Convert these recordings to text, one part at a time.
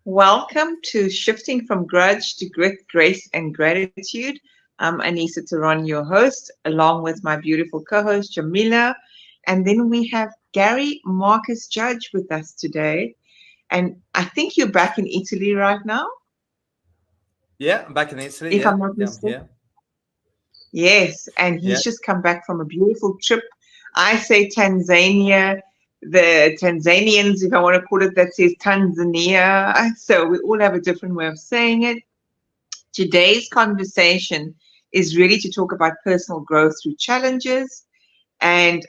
Welcome to Shifting from Grudge to Grit, Grace, and Gratitude. I'm Anissa Taron, your host, along with my beautiful co-host, Jamila. And then we have Gary Marcus Judge with us today. And I think you're back in Italy right now, Yeah, I'm back in Italy. if Yeah, I'm not yeah, I'm mistaken. here. Yes, and Yeah. he's just come back from a beautiful trip. I say Tanzania. The Tanzanians, if I want to call it, that says Tanzania. So we all have a different way of saying it. Today's conversation is really to talk about personal growth through challenges. And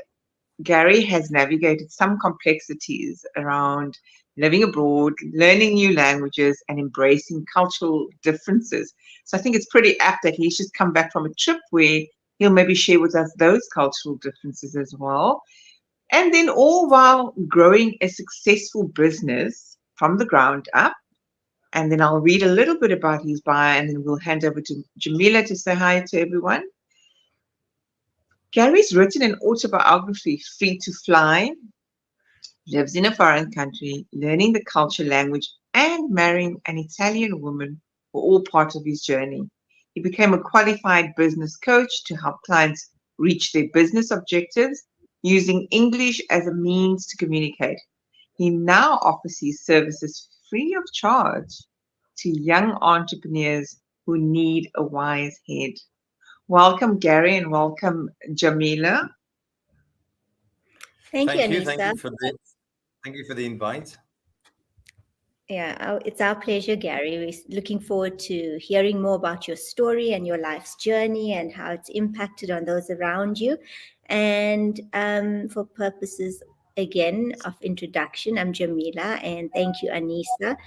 Gary has navigated some complexities around living abroad, learning new languages, and embracing cultural differences. So I think it's pretty apt that he's just come back from a trip where he'll maybe share with us those cultural differences as well. And then all while growing a successful business from the ground up. And then I'll read a little bit about his bio and then we'll hand over to Jamila to say hi to everyone. Gary's written an autobiography, Free to Fly, lives in a foreign country, learning the culture, language, and marrying an Italian woman were all part of his journey. He became a qualified business coach to help clients reach their business objectives using English as a means to communicate. He now offers his services free of charge to young entrepreneurs who need a wise head. Welcome, Gary, and welcome, Jamila. Thank you, Thank Anissa. you for the invite. Yeah, it's our pleasure, Gary. We're looking forward to hearing more about your story and your life's journey and how it's impacted on those around you. And for purposes, again, of introduction, I'm Jamila, and thank you, Anissa,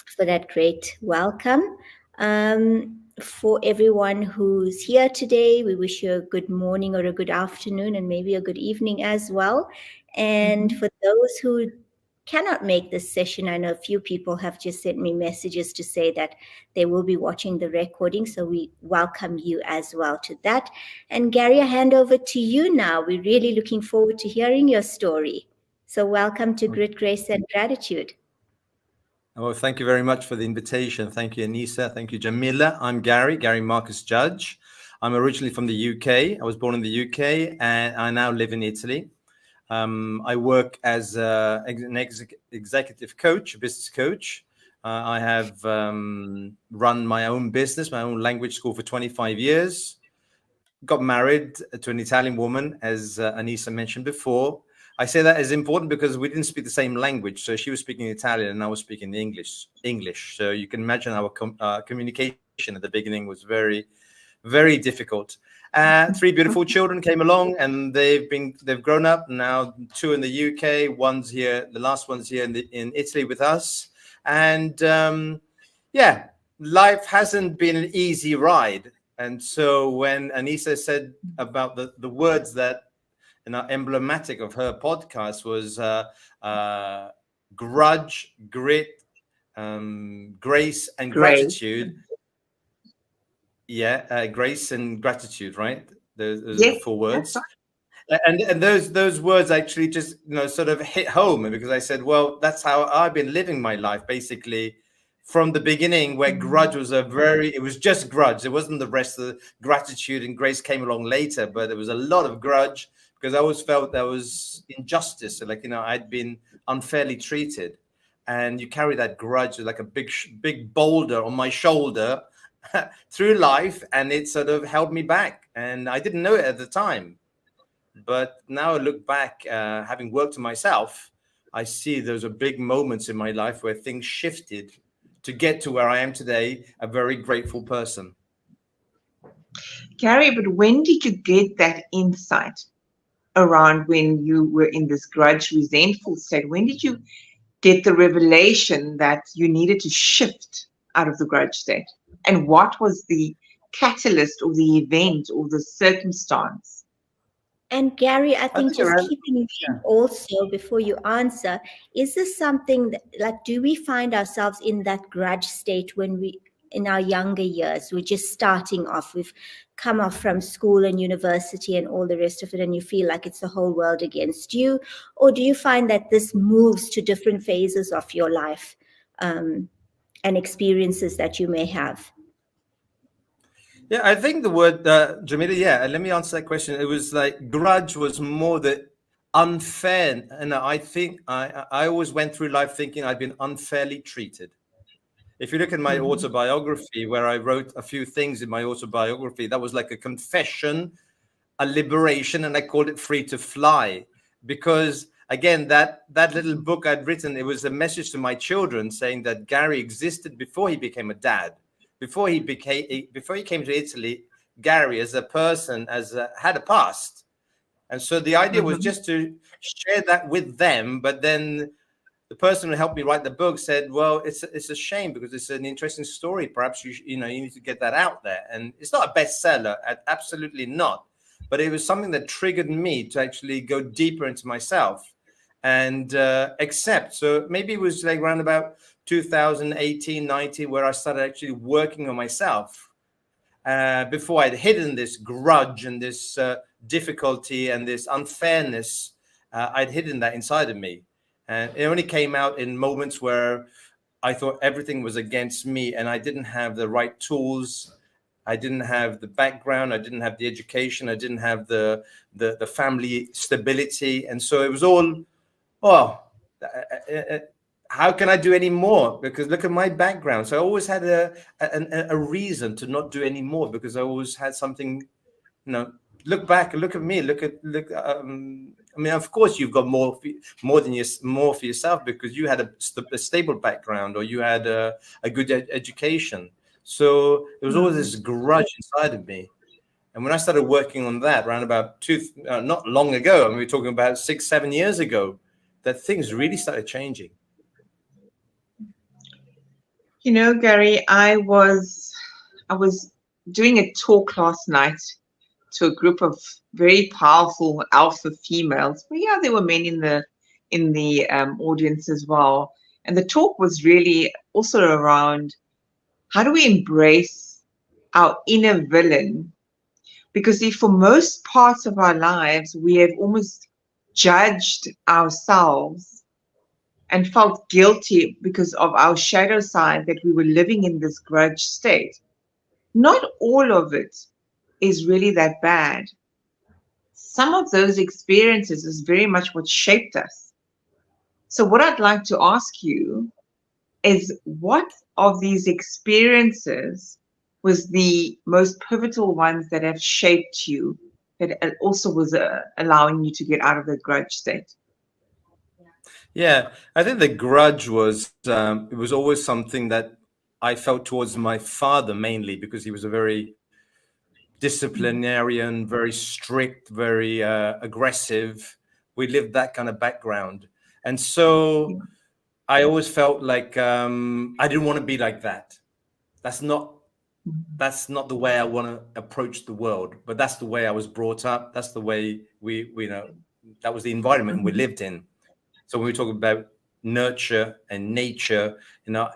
for that great welcome. For everyone who's here today, we wish you a good morning or a good afternoon and maybe a good evening as well. And for those who cannot make this session, I know a few people have just sent me messages to say that they will be watching the recording, so we welcome you as well to that. And Gary, I hand over to you now. We're really looking forward to hearing your story. So welcome to Grit, Grace, and Gratitude. Well, thank you very much for the invitation. Thank you, Anissa. Thank you, Jamila. I'm Gary Marcus Judge. I'm originally from the UK. I was born in the UK and I now live in Italy. I work as an executive coach, a business coach. I have run my own business, my own language school for 25 years. Got married to an Italian woman, as Anissa mentioned before. I say that is important because we didn't speak the same language. So she was speaking Italian and I was speaking English. So you can imagine our communication at the beginning was very, very difficult. 3 beautiful children came along and they've grown up now. 2 in the UK, one's here. The last one's here in Italy with us. And yeah, life hasn't been an easy ride. And so when Anissa said about the words that are emblematic of her podcast was grudge, grit, grace, and Great. gratitude. Yeah, grace and gratitude, right? Those are Yes, the 4 that's words. right. And those words actually just sort of hit home because I said, well, that's how I've been living my life basically from the beginning, where grudge was it was just grudge. It wasn't the rest of the gratitude and grace came along later, but there was a lot of grudge because I always felt there was injustice. So I'd been unfairly treated, and you carry that grudge like a big boulder on my shoulder through life, and it sort of held me back. And I didn't know it at the time. But now I look back, having worked on myself, I see those are big moments in my life where things shifted to get to where I am today, a very grateful person. Gary, but when did you get that insight around when you were in this grudge, resentful state? When did you get the revelation that you needed to shift out of the grudge state? And what was the catalyst or the event or the circumstance? And Gary, I think just around, keeping in yeah. also before you answer, is this something that, like, do we find ourselves in that grudge state when we, in our younger years, we're just starting off, we've come off from school and university and all the rest of it, and you feel like it's the whole world against you? Or do you find that this moves to different phases of your life? and experiences that you may have? Yeah, I think the word, Jamila, yeah, let me answer that question. It was like grudge was more the unfair. And I think I always went through life thinking I'd been unfairly treated. If you look at my autobiography, where I wrote a few things in my autobiography, that was like a confession, a liberation, and I called it Free to Fly. Because again, that little book I'd written, it was a message to my children saying that Gary existed before he became a dad. Before he came to Italy, Gary as a person had a past. And so the idea was just to share that with them. But then the person who helped me write the book said, well, it's a shame because it's an interesting story. Perhaps you need to get that out there. And it's not a bestseller, absolutely not. But it was something that triggered me to actually go deeper into myself and accept. So maybe it was like around about 2018, 19, where I started actually working on myself. Before I'd hidden this grudge and this difficulty and this unfairness, I'd hidden that inside of me. And it only came out in moments where I thought everything was against me and I didn't have the right tools. I didn't have the background. I didn't have the education. I didn't have the family stability. And so it was all, how can I do any more? Because look at my background. So I always had a reason to not do any more because I always had something, look back and look at me, I mean, of course, you've got more for yourself because you had a stable background or you had a good education. So there was always this grudge inside of me. And when I started working on that around about not long ago, I mean, we're talking about 6-7 years ago, that things really started changing. Gary, I was doing a talk last night to a group of very powerful alpha females. But yeah, there were men in the audience as well. And the talk was really also around how do we embrace our inner villain? Because if for most parts of our lives, we have almost judged ourselves and felt guilty because of our shadow side that we were living in this grudge state. Not all of it is really that bad. Some of those experiences is very much what shaped us. So what I'd like to ask you is, what of these experiences was the most pivotal ones that have shaped you, that also was allowing you to get out of the grudge state? Yeah, I think the grudge was, it was always something that I felt towards my father mainly because he was a very disciplinarian, very strict, very aggressive. We lived that kind of background. And so I always felt like I didn't want to be like that. That's not the way I want to approach the world, but that's the way I was brought up. That's the way we that was the environment we lived in. So when we talk about nurture and nature,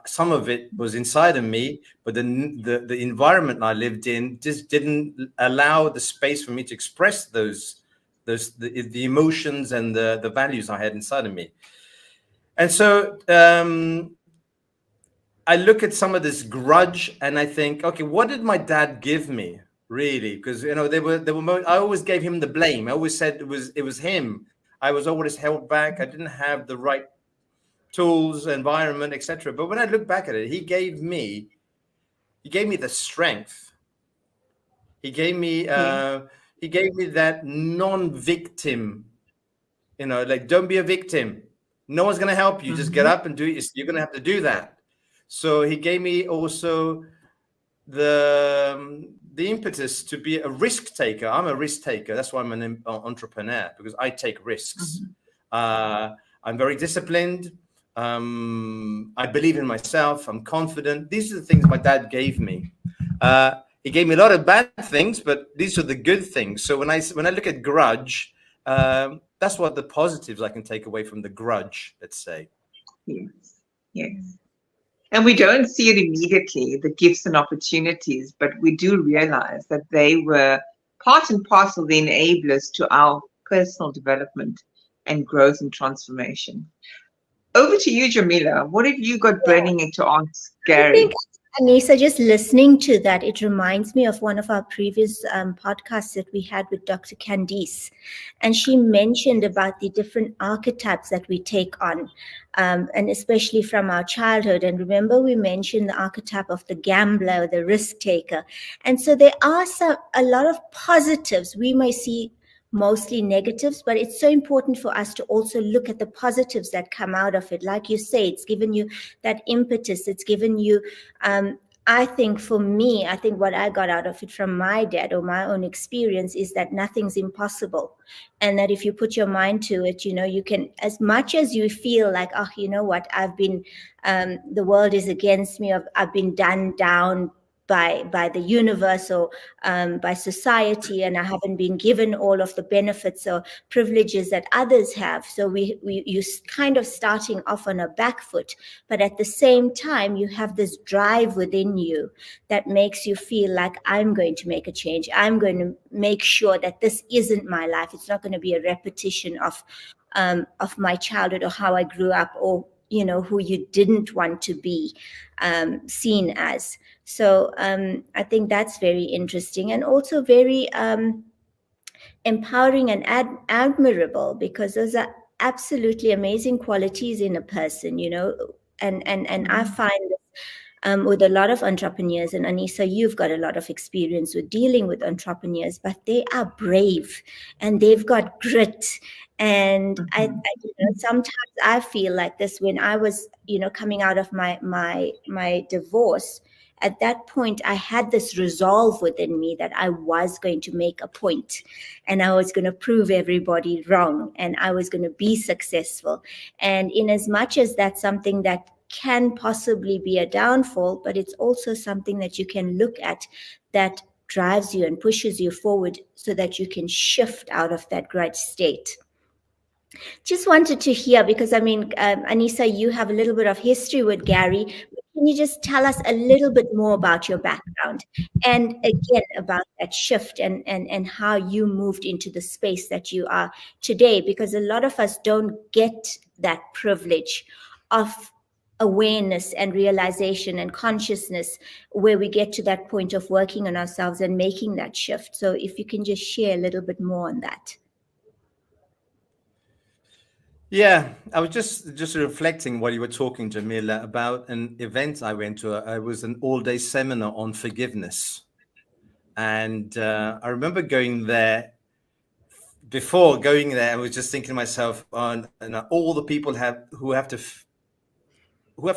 some of it was inside of me, but the environment I lived in just didn't allow the space for me to express the emotions and the values I had inside of me. And so I look at some of this grudge and I think, okay, what did my dad give me really? Because I always gave him the blame. I always said it was him. I was always held back. I didn't have the right tools, environment, etc. But when I look back at it, he gave me the strength. He gave me that non-victim, like, don't be a victim. No one's going to help you. Just get up and do it. You're going to have to do that. So he gave me also the impetus to be a risk taker. I'm a risk taker. That's why I'm an entrepreneur, because I take risks. I'm very disciplined. I believe in myself. I'm confident. These are the things my dad gave me. He gave me a lot of bad things, but these are the good things. So when I look at grudge, that's what the positives I can take away from the grudge, let's say. Yes. And we don't see it immediately, the gifts and opportunities, but we do realize that they were part and parcel the enablers to our personal development and growth and transformation. over to you, Jamila. What have you got burning into ask I Gary? think, Anissa, just listening to that, it reminds me of one of our previous podcasts that we had with Dr. Candice. And she mentioned about the different archetypes that we take on, and especially from our childhood. And remember, we mentioned the archetype of the gambler, the risk taker. And so there are a lot of positives. We may see mostly negatives, but it's so important for us to also look at the positives that come out of it. Like you say, it's given you that impetus. It's given you, I think for me, I think what I got out of it from my dad or my own experience is that nothing's impossible. And that if you put your mind to it, you know, you can, as much as you feel like, oh, you know what, I've been, the world is against me, I've been done down by the universe or by society, and I haven't been given all of the benefits or privileges that others have. So you kind of starting off on a back foot, but at the same time, you have this drive within you that makes you feel like, I'm going to make a change. I'm going to make sure that this isn't my life. It's not going to be a repetition of my childhood or how I grew up, or, you know, who you didn't want to be seen as. So I think that's very interesting, and also very empowering and admirable, because those are absolutely amazing qualities in a person, you know. And I find with a lot of entrepreneurs, and Anissa, you've got a lot of experience with dealing with entrepreneurs, but they are brave and they've got grit. And I you know, sometimes I feel like this when I was, you know, coming out of my divorce. At that point, I had this resolve within me that I was going to make a point, and I was going to prove everybody wrong, and I was going to be successful. And in as much as that's something that can possibly be a downfall, but it's also something that you can look at that drives you and pushes you forward so that you can shift out of that grudge state. Just wanted to hear, because I mean, Anissa, you have a little bit of history with Gary. Can you just tell us a little bit more about your background, and again about that shift and how you moved into the space that you are today? Because a lot of us don't get that privilege of awareness and realization and consciousness where we get to that point of working on ourselves and making that shift. So if you can just share a little bit more on that. Yeah, I was just reflecting while you were talking, Jamila, about an event I went to. It was an all-day seminar on forgiveness. And I remember going there. Before going there, I was just thinking to myself, all the people who have to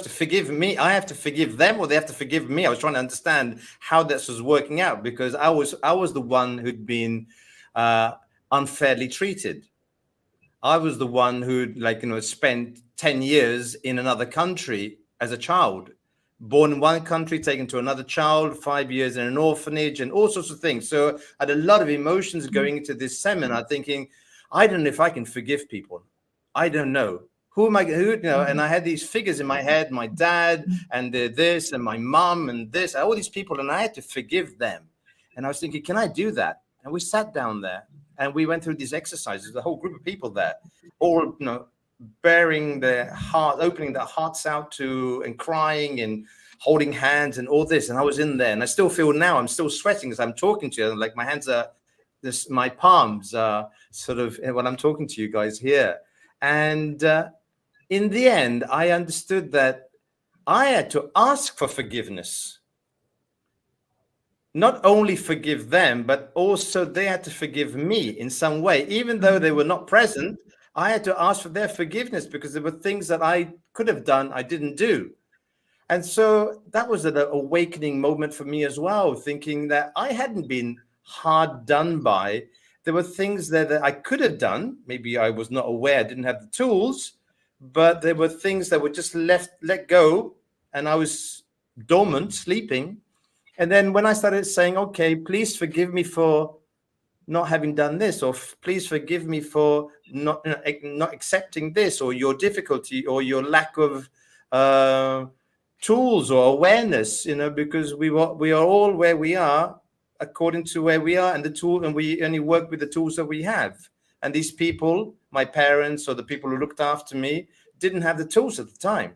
forgive me. I have to forgive them, or they have to forgive me. I was trying to understand how this was working out, because I was the one who'd been unfairly treated. I was the one who'd, like, you know, spent 10 years in another country as a child, born in one country, taken to another child, 5 years in an orphanage, and all sorts of things. So I had a lot of emotions going into this seminar, thinking, I don't know if I can forgive people. I don't know. Who am I? Who, you know? And I had these figures in my head: my dad, and this, and my mom, and this, all these people, and I had to forgive them. And I was thinking, can I do that? And we sat down there, and we went through these exercises. The whole group of people there, all, you know, bearing their heart, opening their hearts out to, and crying and holding hands and all this. And I was in there, and I still feel now, I'm still sweating as I'm talking to you. Like my hands are, my palms are sort of when I'm talking to you guys here. And in the end, I understood that I had to ask for forgiveness. Not only forgive them, but also they had to forgive me in some way. Even though they were not present, I had to ask for their forgiveness, because there were things that I could have done, I didn't do. And so that was an awakening moment for me as well, thinking that I hadn't been hard done by. There were things that I could have done. Maybe I was not aware, I didn't have the tools, but there were things that were just let go, and I was dormant, sleeping. And then when I started saying, okay, please forgive me for not having done this, or please forgive me for not accepting this, or your difficulty, or your lack of tools or awareness, you know, because we are all where we are according to where we are, and the tool, and we only work with the tools that we have. And these people, my parents or the people who looked after me, didn't have the tools at the time.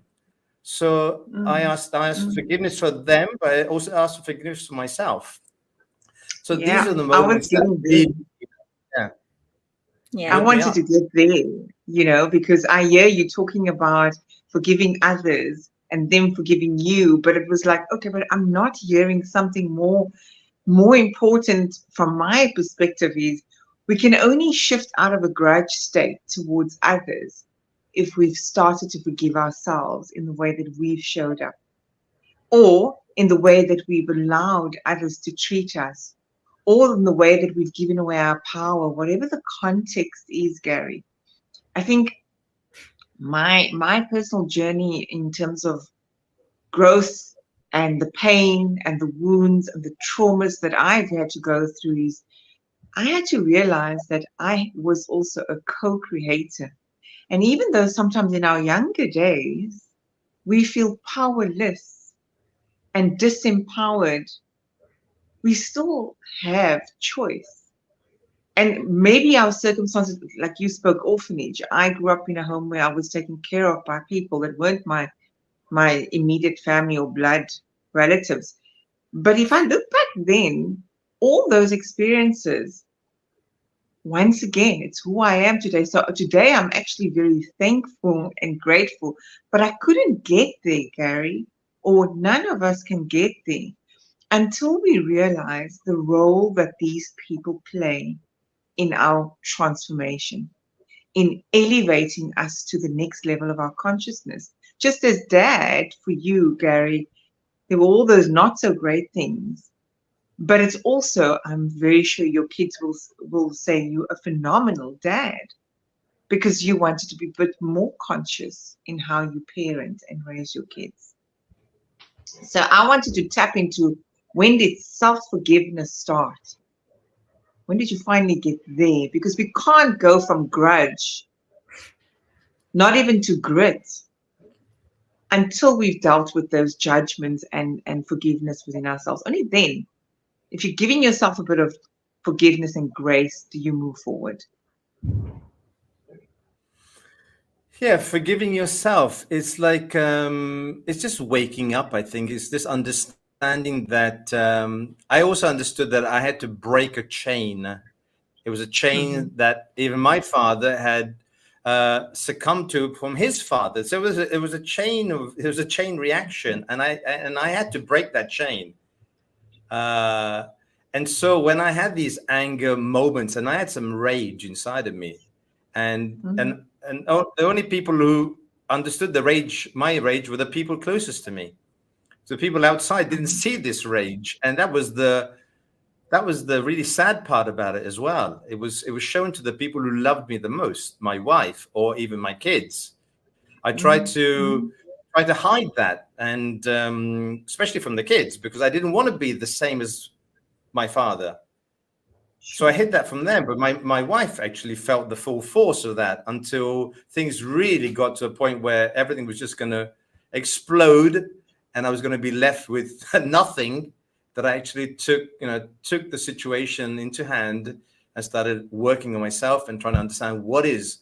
So I asked forgiveness for them, but I also asked for forgiveness for myself. So these are the moments that really, yeah. I wanted to get there, you know, because I hear you talking about forgiving others and them forgiving you, but it was like, okay, but I'm not hearing something more important from my perspective is we can only shift out of a grudge state towards others if we've started to forgive ourselves in the way that we've showed up, or in the way that we've allowed others to treat us, or in the way that we've given away our power, whatever the context is, Gary. I think my personal journey in terms of growth and the pain and the wounds and the traumas that I've had to go through is I had to realize that I was also a co-creator. And even though sometimes in our younger days, we feel powerless and disempowered, we still have choice. And maybe our circumstances, like you spoke, orphanage. I grew up in a home where I was taken care of by people that weren't my immediate family or blood relatives. But if I look back then, all those experiences, once again, it's who I am today. So today I'm actually very thankful and grateful, but I couldn't get there, Gary, or none of us can get there until we realize the role that these people play in our transformation, in elevating us to the next level of our consciousness. Just as Dad, for you, Gary, there were all those not so great things, but it's also, I'm very sure your kids will say you're a phenomenal dad because you wanted to be a bit more conscious in how you parent and raise your kids. So I wanted to tap into, when did self-forgiveness start? When did you finally get there? Because we can't go from grudge, not even to grit, until we've dealt with those judgments and forgiveness within ourselves. Only then, if you're giving yourself a bit of forgiveness and grace, do you move forward? Yeah, forgiving yourself. It's like, it's just waking up, I think. It's this understanding that I also understood that I had to break a chain. It was a chain that even my father had succumbed to from his father. So it was a chain reaction, and I had to break that chain. And so when I had these anger moments, and I had some rage inside of me, and the only people who understood my rage, were the people closest to me. So people outside didn't see this rage, and that was the really sad part about it as well. It was shown to the people who loved me the most, my wife or even my kids. I tried to hide that, and especially from the kids, because I didn't want to be the same as my father. So I hid that from them, but my wife actually felt the full force of that until things really got to a point where everything was just going to explode, and I was going to be left with nothing. That I actually took the situation into hand and started working on myself and trying to understand what is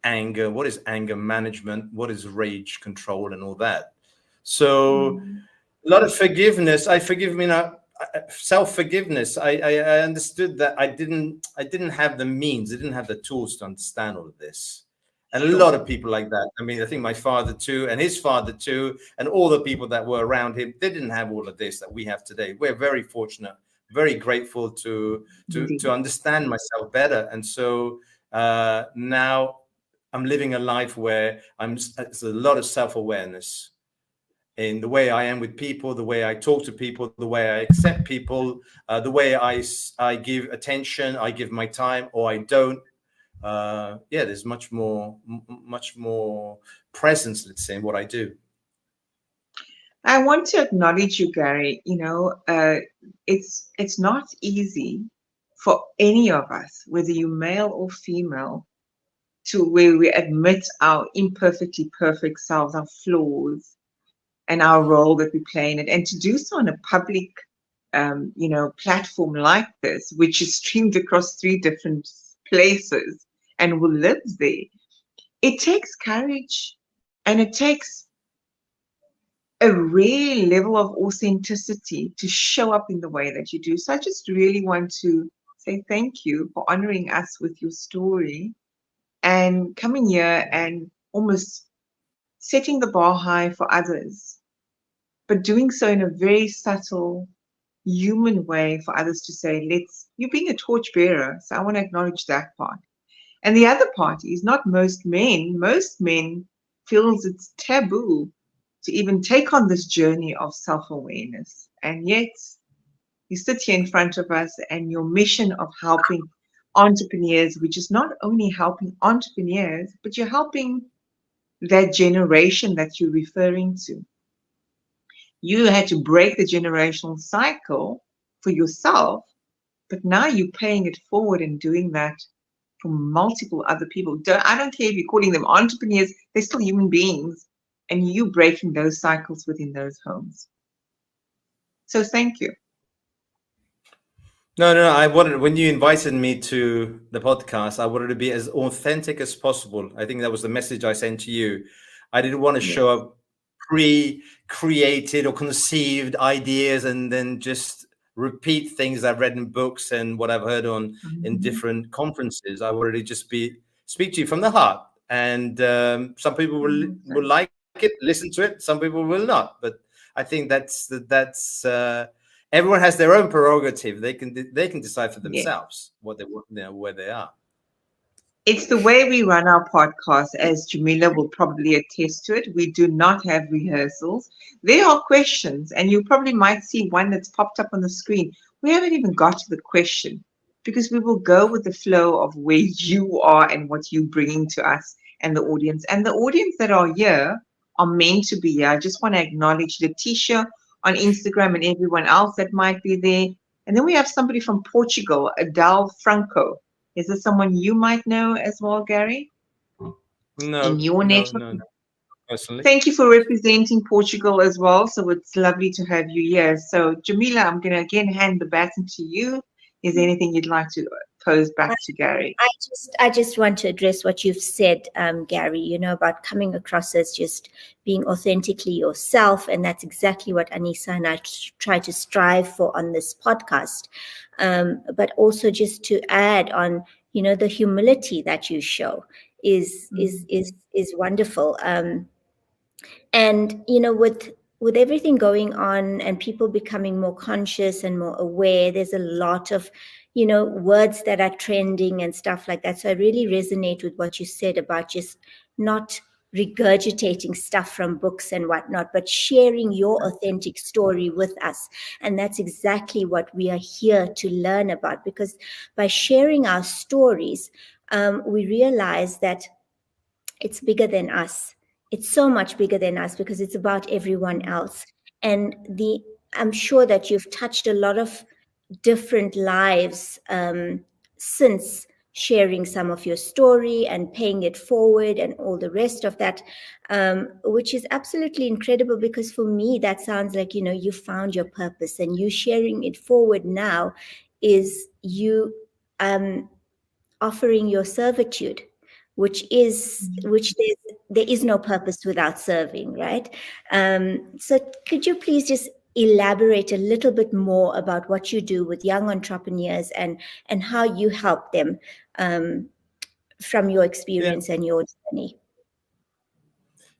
anger management, what is rage control, and all that. So a lot of forgiveness. I forgive me now. Self-forgiveness. I understood that I didn't have the means, I didn't have the tools to understand all of this. And a lot of people like that. I mean, I think my father too, and his father too, and all the people that were around him, they didn't have all of this that we have today. We're very fortunate, very grateful to understand myself better. And so now I'm living a life where it's a lot of self-awareness in the way I am with people, the way I talk to people, the way I accept people, the way I give attention, I give my time, or I don't. There's much more presence, let's say, in what I do. I want to acknowledge you, Gary. It's not easy for any of us, whether you're male or female, to where we admit our imperfectly perfect selves, our flaws, and our role that we play in it, and to do so on a public, platform like this, which is streamed across 3 different places. and who lives there. It takes courage, and it takes a rare level of authenticity to show up in the way that you do. So I just really want to say thank you for honoring us with your story and coming here and almost setting the bar high for others, but doing so in a very subtle, human way for others to say, you're being a torchbearer. So I want to acknowledge that part. And the other part is not most men feels it's taboo to even take on this journey of self-awareness. And yet you sit here in front of us, and your mission of helping entrepreneurs, which is not only helping entrepreneurs, but you're helping that generation that you're referring to. You had to break the generational cycle for yourself, but now you're paying it forward and doing that for multiple other people. I don't care if you're calling them entrepreneurs, they're still human beings, and you breaking those cycles within those homes. So thank you. No, I wanted, when you invited me to the podcast, I wanted to be as authentic as possible. I think that was the message I sent to you. I didn't want to show up pre-created or conceived ideas and then just repeat things I've read in books and what I've heard on in different conferences. I wanted to just speak to you from the heart. And some people will like it, listen to it. Some people will not. But I think that's everyone has their own prerogative. They can decide for themselves what they want, where they are. It's the way we run our podcast, as Jamila will probably attest to it. We do not have rehearsals. There are questions, and you probably might see one that's popped up on the screen. We haven't even got to the question because we will go with the flow of where you are and what you're bringing to us and the audience. And the audience that are here are meant to be here. I just want to acknowledge Letitia on Instagram and everyone else that might be there. And then we have somebody from Portugal, Adele Franco. Is this someone you might know as well, Gary? No. In your network? No. Personally. Thank you for representing Portugal as well. So it's lovely to have you here. So Jamila, I'm going to again hand the baton to you. Is there anything you'd like to pose back to Gary? I just want to address what you've said, Gary, about coming across as just being authentically yourself. And that's exactly what Anissa and I try to strive for on this podcast. But also just to add on, the humility that you show is wonderful. And, with everything going on and people becoming more conscious and more aware, there's a lot of, words that are trending and stuff like that. So I really resonate with what you said about just not regurgitating stuff from books and whatnot, but sharing your authentic story with us. And that's exactly what we are here to learn about, because by sharing our stories, we realize that it's bigger than us. It's so much bigger than us because it's about everyone else. And I'm sure that you've touched a lot of different lives since sharing some of your story and paying it forward and all the rest of that, which is absolutely incredible, because for me, that sounds like, you found your purpose, and you sharing it forward now is you offering your servitude, which there is no purpose without serving, right? So could you please just elaborate a little bit more about what you do with young entrepreneurs and how you help them from your experience and your journey?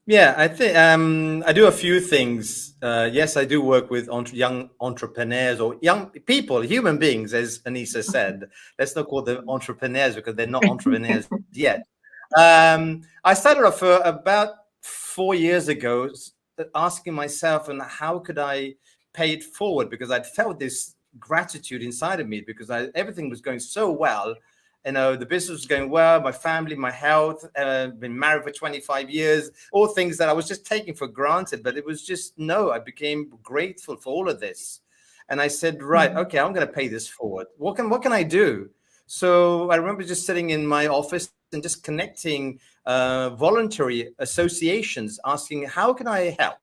Yeah, I think I do a few things. Yes, I do work with young entrepreneurs or young people, human beings, as Anissa said. Let's not call them entrepreneurs because they're not entrepreneurs yet. I started off about 4 years ago asking myself, and how could I pay it forward? Because I'd felt this gratitude inside of me because everything was going so well. The business was going well, my family, my health, been married for 25 years, all things that I was just taking for granted. But it was just, I became grateful for all of this. And I said, right, okay, I'm going to pay this forward. What can I do? So I remember just sitting in my office and just connecting voluntary associations, asking, how can I help?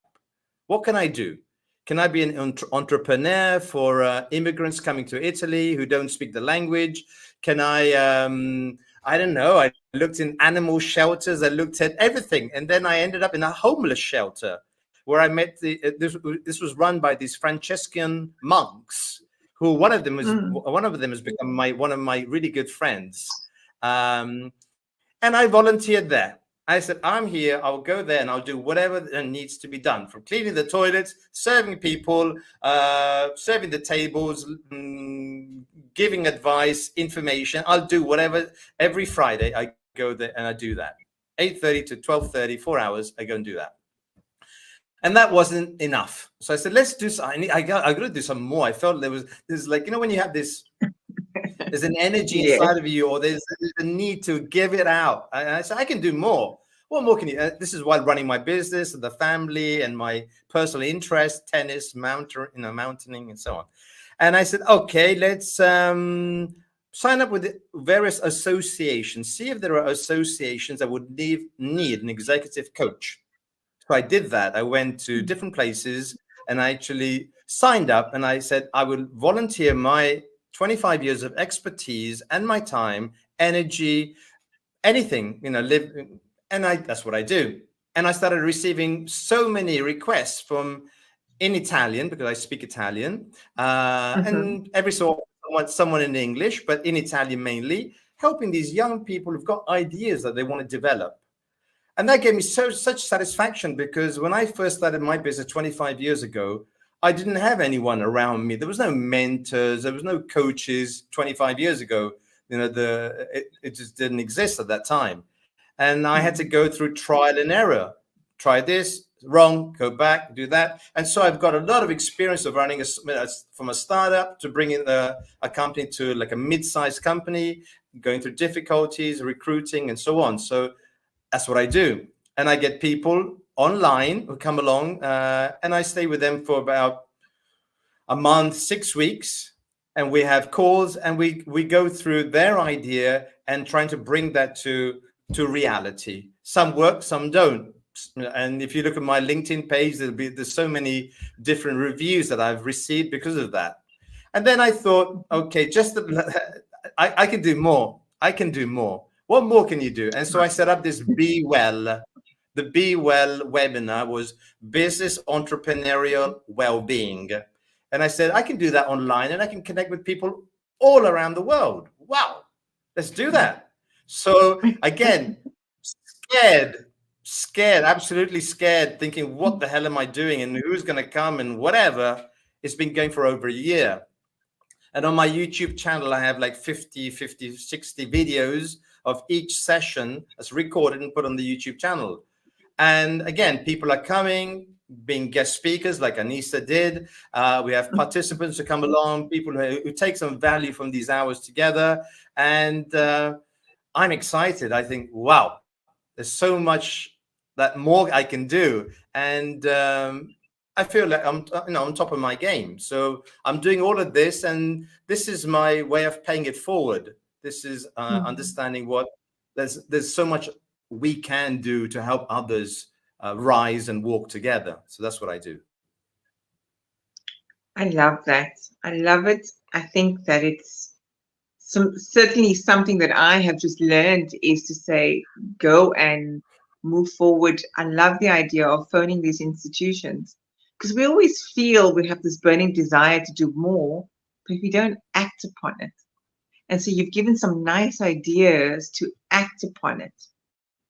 What can I do? Can I be an entrepreneur for immigrants coming to Italy who don't speak the language? Can I don't know, I looked in animal shelters. I looked at everything. And then I ended up in a homeless shelter where I met this was run by these Franciscan monks, who one of them has become one of my really good friends. And I volunteered there. I said, I'm here, I'll go there and I'll do whatever needs to be done, from cleaning the toilets, serving people, serving the tables, giving advice, information. I'll do whatever. Every Friday I go there and I do that. 8:30 to 12:30, 4 hours, I go and do that. And that wasn't enough. So I said, let's do something. I got to do some more. I felt there's like, you know, when you have this, there's an energy inside of you, or there's a need to give it out. And I said, I can do more. What more can you? This is while running my business and the family and my personal interest, tennis, mountaineering, and so on. And I said, okay, let's sign up with various associations. See if there are associations that would need an executive coach. So I did that. I went to different places and I actually signed up, and I said, I will volunteer my 25 years of expertise and my time, energy, anything, you know, that's what I do. And I started receiving so many requests in Italian, because I speak Italian, and every so often someone in English, but in Italian mainly, helping these young people who've got ideas that they want to develop. And that gave me such satisfaction, because when I first started my business 25 years ago, I didn't have anyone around me. There was no mentors. There was no coaches 25 years ago. You know, it just didn't exist at that time. And I had to go through trial and error. Try this, wrong, go back, do that. And so I've got a lot of experience of running from a startup to bringing a company to like a mid-sized company, going through difficulties, recruiting, and so on. So that's what I do. And I get people online who come along, and I stay with them for about a month, 6 weeks. And we have calls, and we go through their idea and trying to bring that to reality. Some work, some don't. And if you look at my LinkedIn page, there's so many different reviews that I've received because of that. And then I thought, okay, I can do more. I can do more. What more can you do? And so I set up this Be Well. The Be Well webinar was business entrepreneurial well-being. And I said, I can do that online, and I can connect with people all around the world. Wow, let's do that. So again, scared, absolutely scared, thinking, what the hell am I doing? And who's going to come and whatever. It's been going for over a year. And on my YouTube channel, I have like 50, 60 videos of each session that's recorded and put on the YouTube channel. And again, people are coming, being guest speakers like Anissa did. We have participants who come along, people who take some value from these hours together. And I'm excited. I think, wow, there's so much that more I can do. And I feel like I'm on top of my game. So I'm doing all of this, and this is my way of paying it forward. This is understanding what there's so much we can do to help others rise and walk together. So that's what I do. I love that. I love it. I think that it's certainly something that I have just learned is to say, go and move forward. I love the idea of phoning these institutions, because we always feel we have this burning desire to do more, but we don't act upon it. And so you've given some nice ideas to act upon it.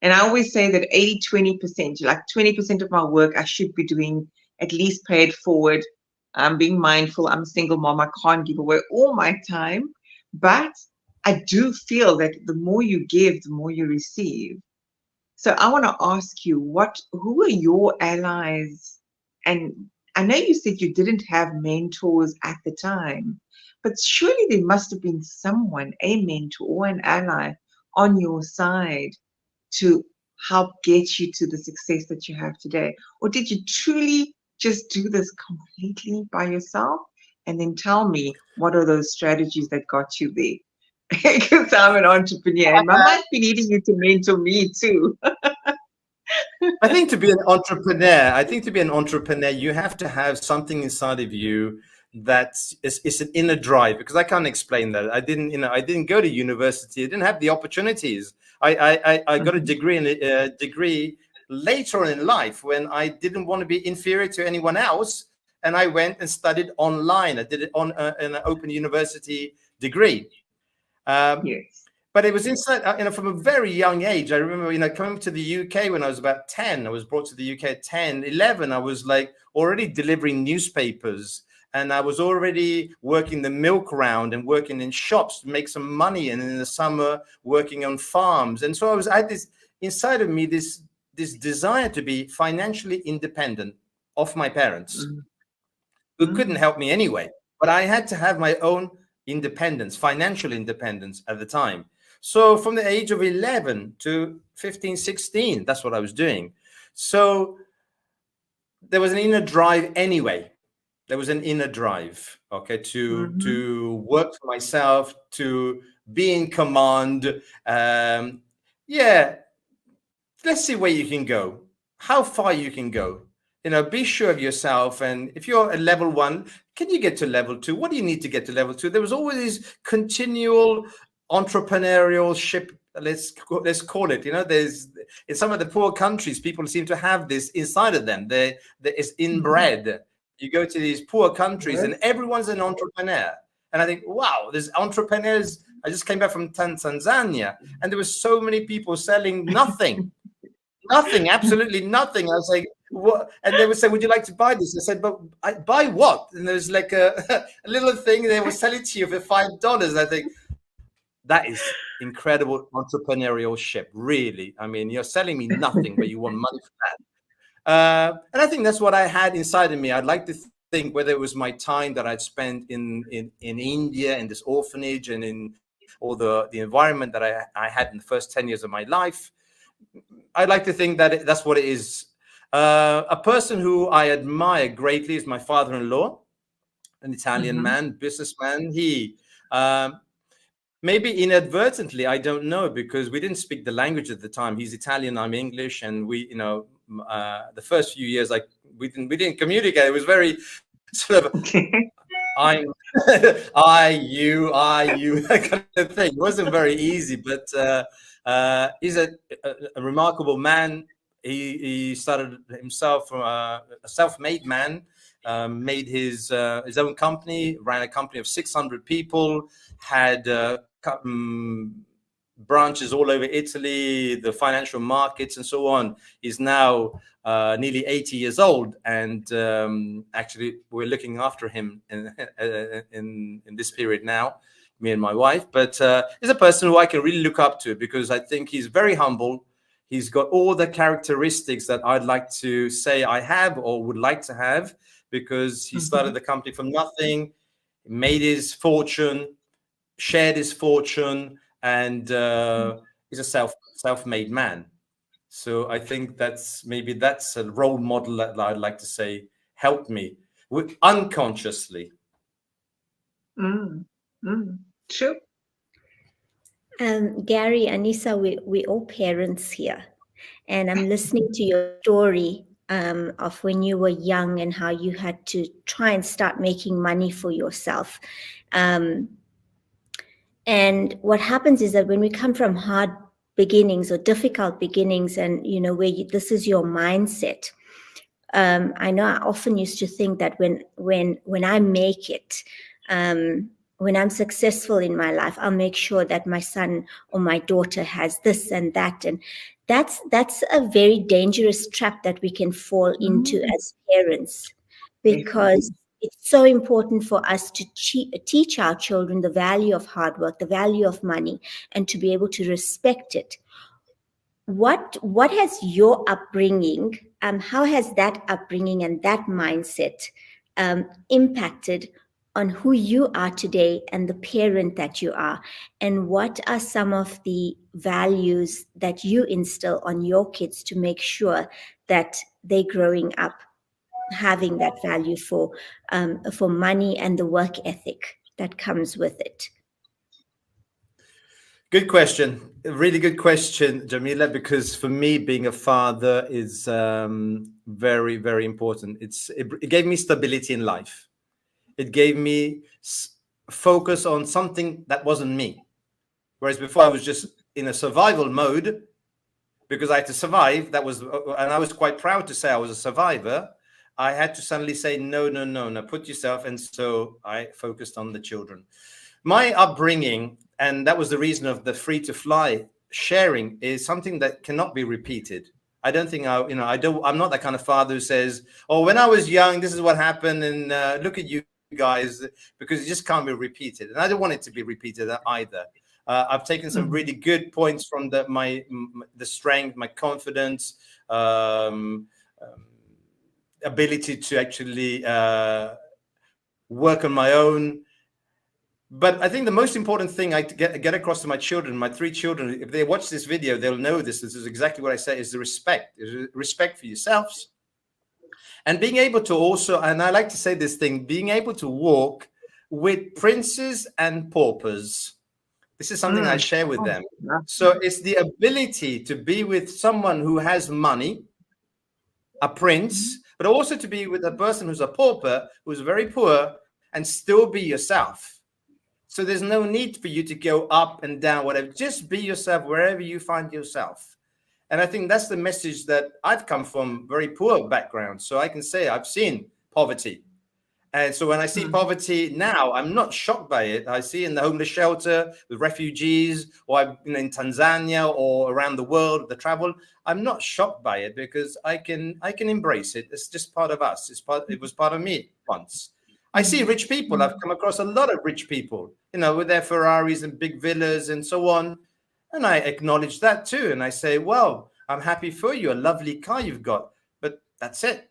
And I always say that 80-20%, like 20% of my work I should be doing, at least pay it forward. I'm being mindful. I'm a single mom. I can't give away all my time. But I do feel that the more you give, the more you receive. So I want to ask you, who are your allies? And I know you said you didn't have mentors at the time, but surely there must have been someone, a mentor or an ally on your side to help get you to the success that you have today? Or did you truly just do this completely by yourself? And then tell me, what are those strategies that got you there? Because I'm an entrepreneur and I might be needing you to mentor me too. I think to be an entrepreneur, you have to have something inside of you it's an inner drive, because I can't explain that. I didn't go to university. I didn't have the opportunities. I got a degree later on in life when I didn't want to be inferior to anyone else, and I went and studied online. I did it on an open university degree. Yes. But it was inside, from a very young age. I remember, coming to the UK when I was about 10. I was brought to the UK at 10, 11. I was like already delivering newspapers, and I was already working the milk round and working in shops to make some money, and in the summer working on farms. And so I had this inside of me, this desire to be financially independent of my parents, who couldn't help me anyway. But I had to have my own independence, financial independence at the time. So from the age of 11 to 15, 16, that's what I was doing. So there was an inner drive anyway. There was an inner drive, okay, to work for myself, to be in command. Yeah, let's see where you can go, how far you can go. Be sure of yourself. And if you're at level 1, can you get to level 2? What do you need to get to level 2? There was always continual entrepreneurship, let's call it. There's in some of the poor countries, people seem to have this inside of them. It's inbred. You go to these poor countries, and everyone's an entrepreneur. And I think, wow, there's entrepreneurs. I just came back from Tanzania, and there were so many people selling nothing. Nothing, absolutely nothing. I was like, what? And they would say, would you like to buy this? I said, but I buy what? And there's like a little thing they will sell it to you for $5. I think that is incredible entrepreneurship, really. I mean, you're selling me nothing, but you want money for that. And I think that's what I had inside of me. I'd like to think, whether it was my time that I'd spent in India, in this orphanage, and in all the environment that I had in the first 10 years of my life, I'd like to think that that's what it is. A person who I admire greatly is my father-in-law, an Italian man, businessman. He, maybe inadvertently, I don't know, because we didn't speak the language at the time. He's Italian, I'm English, and we, the first few years, we didn't communicate. It was very sort of I'm you, that kind of thing. It wasn't very easy, but he's a remarkable man. He started himself from a self-made man, made his own company, ran a company of 600 people, had branches all over Italy, the financial markets, and so on. He's now nearly 80 years old, and actually we're looking after him in this period now, me and my wife. But he's a person who I can really look up to, because I think he's very humble. He's got all the characteristics that I'd like to say I have or would like to have, because he started the company from nothing, made his fortune, shared his fortune, and he's a self-made man. So I think that's a role model that I'd like to say helped me unconsciously. Sure. Gary, Anissa, we're all parents here, and I'm listening to your story of when you were young and how you had to try and start making money for yourself. And what happens is that when we come from hard beginnings or difficult beginnings, and this is your mindset. I know I often used to think that when I make it, when I'm successful in my life, I'll make sure that my son or my daughter has this and that. And that's a very dangerous trap that we can fall into as parents, because it's so important for us to teach our children the value of hard work, the value of money, and to be able to respect it. What has your upbringing, how has that upbringing and that mindset impacted on who you are today and the parent that you are? And what are some of the values that you instill on your kids to make sure that they're growing up having that value for money and the work ethic that comes with it? Good question. A really good question, Jamila, because for me, being a father is very, very important. It gave me stability in life. It gave me focus on something that wasn't me. Whereas before I was just in a survival mode because I had to survive. That was, and I was quite proud to say I was a survivor. I had to suddenly say, no, no, no, no, put yourself. And so I focused on the children. My upbringing, and that was the reason of the free to fly sharing, is something that cannot be repeated. I don't think I'm not that kind of father who says, oh, when I was young, this is what happened. And look at you guys, because it just can't be repeated. And I don't want it to be repeated either. I've taken some really good points from the strength, my confidence, ability to actually work on my own. But I think the most important thing I get across to my children, my 3 children, if they watch this video, they'll know this. This is exactly what I say, is the respect. Respect for yourselves. And being able to also, and I like to say this thing, being able to walk with princes and paupers. This is something I share with them. So it's the ability to be with someone who has money, a prince, but also to be with a person who's a pauper, who's very poor, and still be yourself. So there's no need for you to go up and down, whatever. Just be yourself wherever you find yourself. And I think that's the message that I've come from very poor background. So I can say I've seen poverty. And so when I see poverty now, I'm not shocked by it. I see in the homeless shelter with refugees, or in Tanzania or around the world, the travel. I'm not shocked by it because I can embrace it. It's just part of us. It was part of me once. I see rich people. I've come across a lot of rich people, with their Ferraris and big villas and so on. And I acknowledge that too. And I say, well, I'm happy for you. A lovely car you've got, but that's it.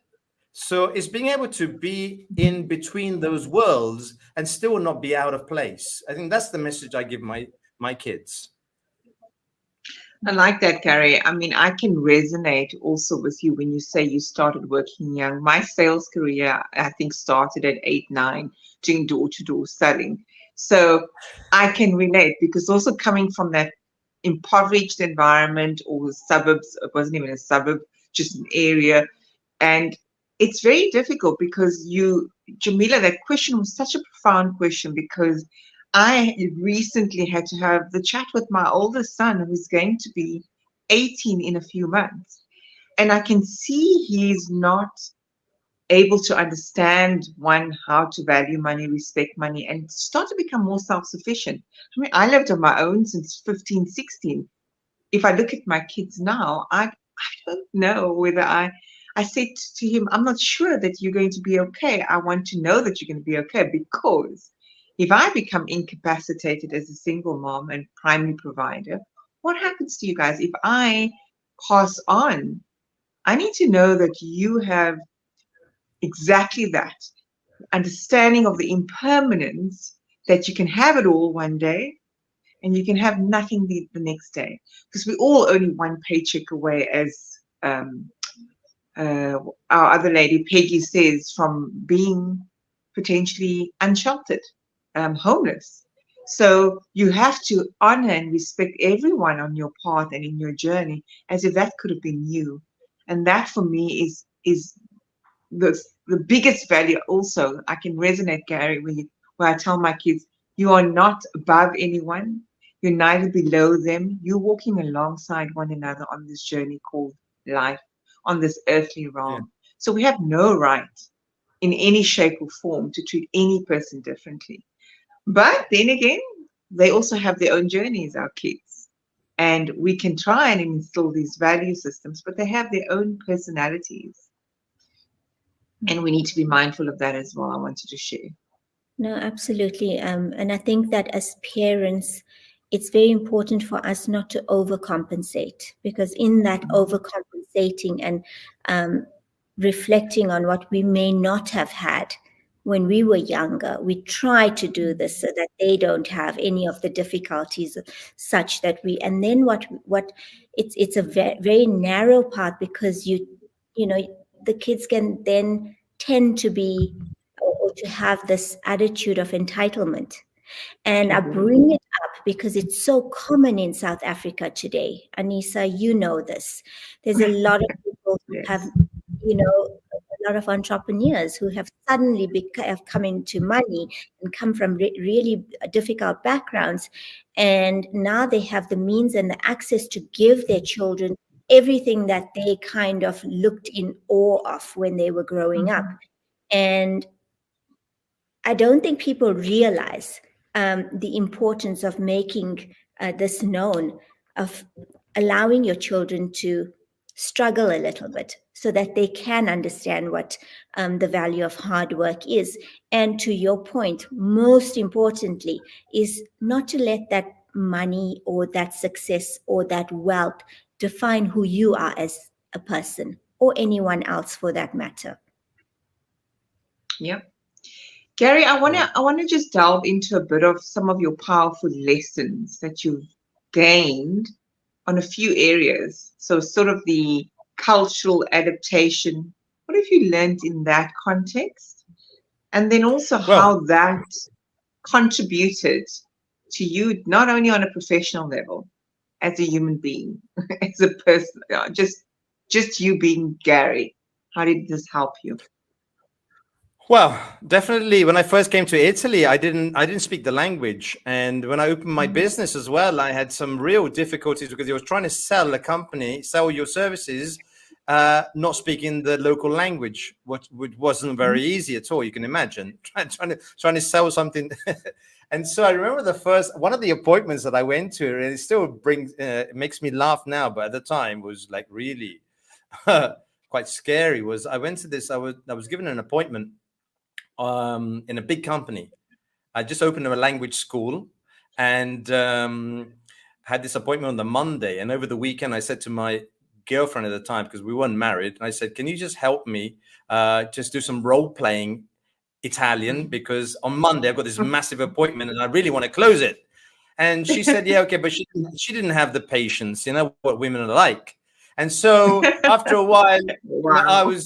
So it's being able to be in between those worlds and still not be out of place. I think that's the message I give my kids. I like that, Gary. I mean, I can resonate also with you when you say you started working young. My sales career, I think, started at 8, 9, doing door-to-door selling. So I can relate, because also coming from that impoverished environment or suburbs, it wasn't even a suburb, just an area. And it's very difficult because Jamila, that question was such a profound question, because I recently had to have the chat with my oldest son, who's going to be 18 in a few months. And I can see he's not able to understand, one, how to value money, respect money, and start to become more self-sufficient. I mean, I lived on my own since 15, 16. If I look at my kids now, I don't know whether I said to him, I'm not sure that you're going to be okay. I want to know that you're going to be okay, because if I become incapacitated as a single mom and primary provider, what happens to you guys? If I pass on, I need to know that you have exactly that understanding of the impermanence, that you can have it all one day and you can have nothing the next day, because we're all only one paycheck away, as our other lady Peggy says, from being potentially unsheltered, homeless. So you have to honor and respect everyone on your path and in your journey as if that could have been you. And that for me is the biggest value. Also, I can resonate, Gary, where I tell my kids, you are not above anyone, you're neither below them, you're walking alongside one another on this journey called life, on this earthly realm. Yeah. So we have no right in any shape or form to treat any person differently. But then again, they also have their own journeys, our kids. And we can try and instill these value systems, but they have their own personalities. And we need to be mindful of that as well. I wanted to share. No, absolutely. And I think that as parents, it's very important for us not to overcompensate, because in that overcompensating and reflecting on what we may not have had when we were younger, we try to do this so that they don't have any of the difficulties, such that and then what it's a very narrow path, because you know the kids can then tend to be or to have this attitude of entitlement. And I bring it up because it's so common in South Africa today. Anissa, you know this. There's a lot of people who have, a a lot of entrepreneurs who have suddenly have come into money and come from really difficult backgrounds, and now they have the means and the access to give their children everything that they kind of looked in awe of when they were growing up. And I don't think people realize the importance of making this known, of allowing your children to struggle a little bit so that they can understand what the value of hard work is. And to your point, most importantly, is not to let that money or that success or that wealth define who you are as a person, or anyone else for that matter. Yep. Gary, I want to just delve into a bit of some of your powerful lessons that you've gained on a few areas. So sort of the cultural adaptation. What have you learned in that context? And then also how that contributed to you, not only on a professional level, as a human being, as a person, just you being Gary. How did this help you? Well, definitely. When I first came to Italy, I didn't speak the language, and when I opened my business as well, I had some real difficulties because I was trying to sell a company, sell your services, not speaking the local language, which wasn't very easy at all. You can imagine trying to sell something. And so I remember one of the appointments that I went to, and it still it makes me laugh now, but at the time was like really quite scary. Was I went to this? I was given an appointment in a big company. I just opened a language school and had this appointment on the Monday. And over the weekend, I said to my girlfriend at the time, because we weren't married, and I said, can you just help me just do some role playing Italian? Because on Monday, I've got this massive appointment and I really want to close it. And she said, yeah, okay. But she didn't have the patience, you know what women are like. And so after a while, I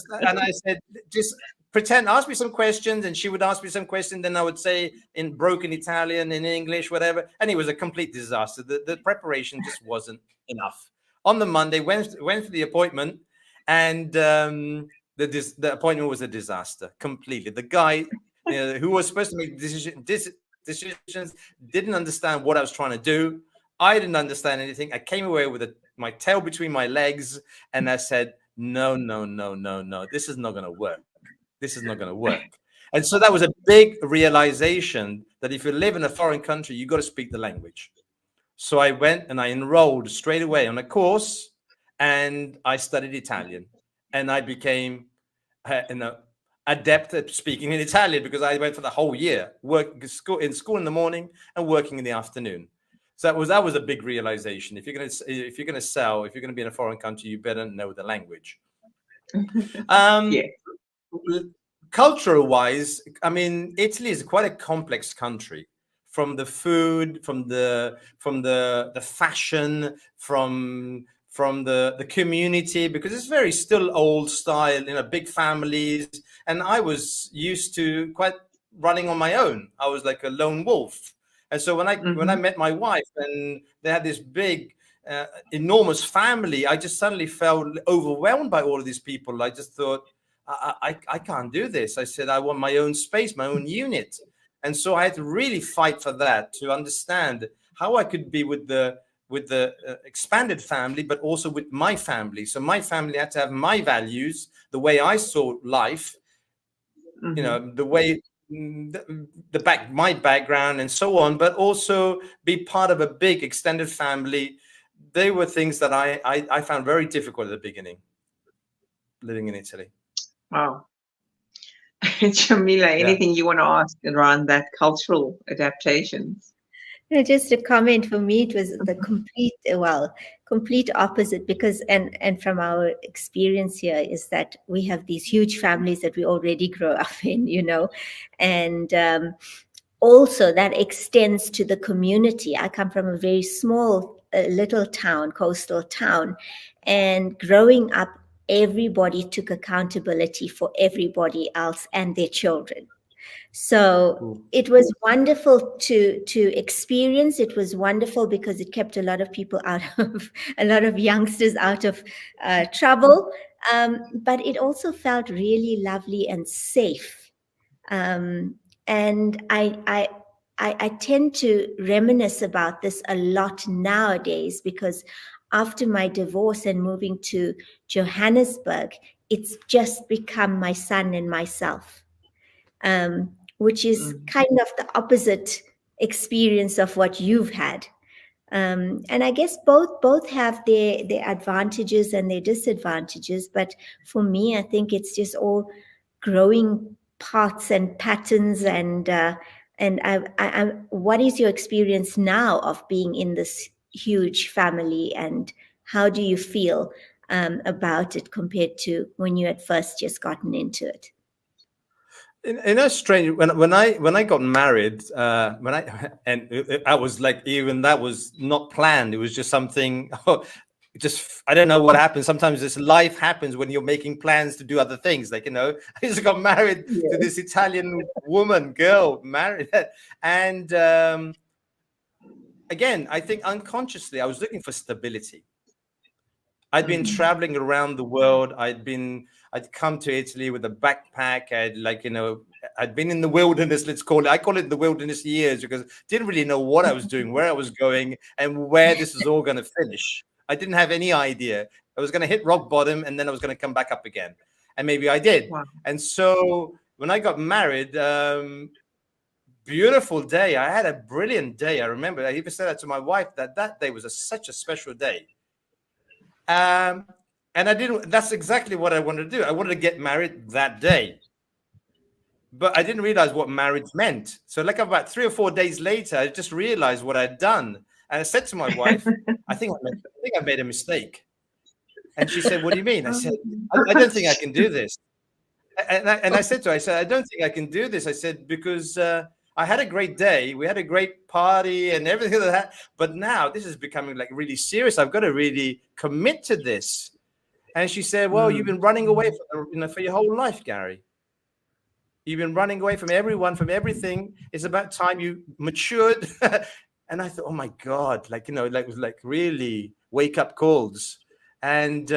said, just pretend, ask me some questions, and she would ask me some questions. Then I would say in broken Italian, in English, whatever. And it was a complete disaster. The preparation just wasn't enough. On the Monday, went for the appointment, and the appointment was a disaster completely. The guy who was supposed to make decisions didn't understand what I was trying to do. I didn't understand anything. I came away with my tail between my legs, and I said, no, this is not going to work. This is not going to work. And so that was a big realization that if you live in a foreign country, you got to speak the language. So I went and I enrolled straight away on a course, and I studied Italian, and I became adept at speaking in Italian because I went for the whole year, in school in the morning and working in the afternoon. So that was a big realization. If you're going to be in a foreign country, you better know the language. Yeah. Cultural wise, I mean, Italy is quite a complex country. From the food, from the fashion, from the community, because it's very still old style, big families. And I was used to quite running on my own. I was like a lone wolf. And so when I met my wife and they had this big, enormous family, I just suddenly felt overwhelmed by all of these people. I just thought, I can't do this. I said, I want my own space, my own unit. And so I had to really fight for that, to understand how I could be with the expanded family, but also with my family. So my family had to have my values, the way I saw life, the way my background and so on, but also be part of a big extended family. They were things that I found very difficult at the beginning, living in Italy. Wow. Jamila, anything you want to ask around that cultural adaptations? Just a comment. For me, it was the complete opposite, because and from our experience here is that we have these huge families that we already grow up in, and also that extends to the community. I come from a very small little town, coastal town, and growing up, everybody took accountability for everybody else and their children. So it was wonderful to experience. It was wonderful because it kept a lot of people a lot of youngsters out of trouble. But it also felt really lovely and safe. And I tend to reminisce about this a lot nowadays, because after my divorce and moving to Johannesburg, it's just become my son and myself, which is kind of the opposite experience of what you've had. And I guess both have their advantages and their disadvantages. But for me, I think it's just all growing parts and patterns. And what is your experience now of being in this huge family, and how do you feel about it compared to when you had first just gotten into it? In a strange, when I got married, I was like, even that was not planned. It was just something. Just I don't know what happened. Sometimes this life happens when you're making plans to do other things. Like, I just got married to this Italian girl, married, and again, I think unconsciously I was looking for stability. I'd been traveling around the world. I'd come to Italy with a backpack. I'd been in the wilderness, let's call it. I call it the wilderness years, because I didn't really know what I was doing, where I was going, and where this was all going to finish. I didn't have any idea. I was going to hit rock bottom, and then I was going to come back up again. And maybe I did. Wow. And so when I got married, beautiful day. I had a brilliant day. I remember I even said that to my wife, that day was such a special day. And that's exactly what I wanted to do. I wanted to get married that day, but I didn't realize what marriage meant. So like about 3 or 4 days later, I just realized what I'd done. And I said to my wife, I think I made a mistake. And she said, what do you mean? I said, I don't think I can do this. And I said to her, I said, I don't think I can do this. I said, because I had a great day. We had a great party and everything like that. But now this is becoming like really serious. I've got to really commit to this. And she said, well, you've been running away for your whole life, Gary. You've been running away from everyone, from everything. It's about time you matured. And I thought, oh my God, it was like really wake up calls. And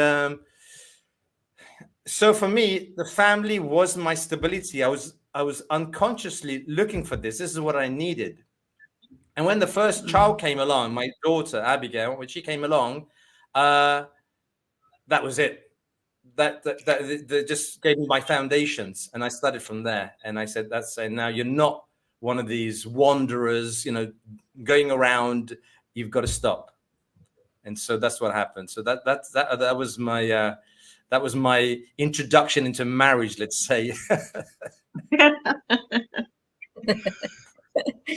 so for me, the family was my stability. I was unconsciously looking for this. This is what I needed. And when the first child came along, my daughter, Abigail, when she came along, that was it. That just gave me my foundations. And I started from there. And I said, now you're not one of these wanderers, going around. You've got to stop. And so that's what happened. So that was my introduction into marriage, let's say.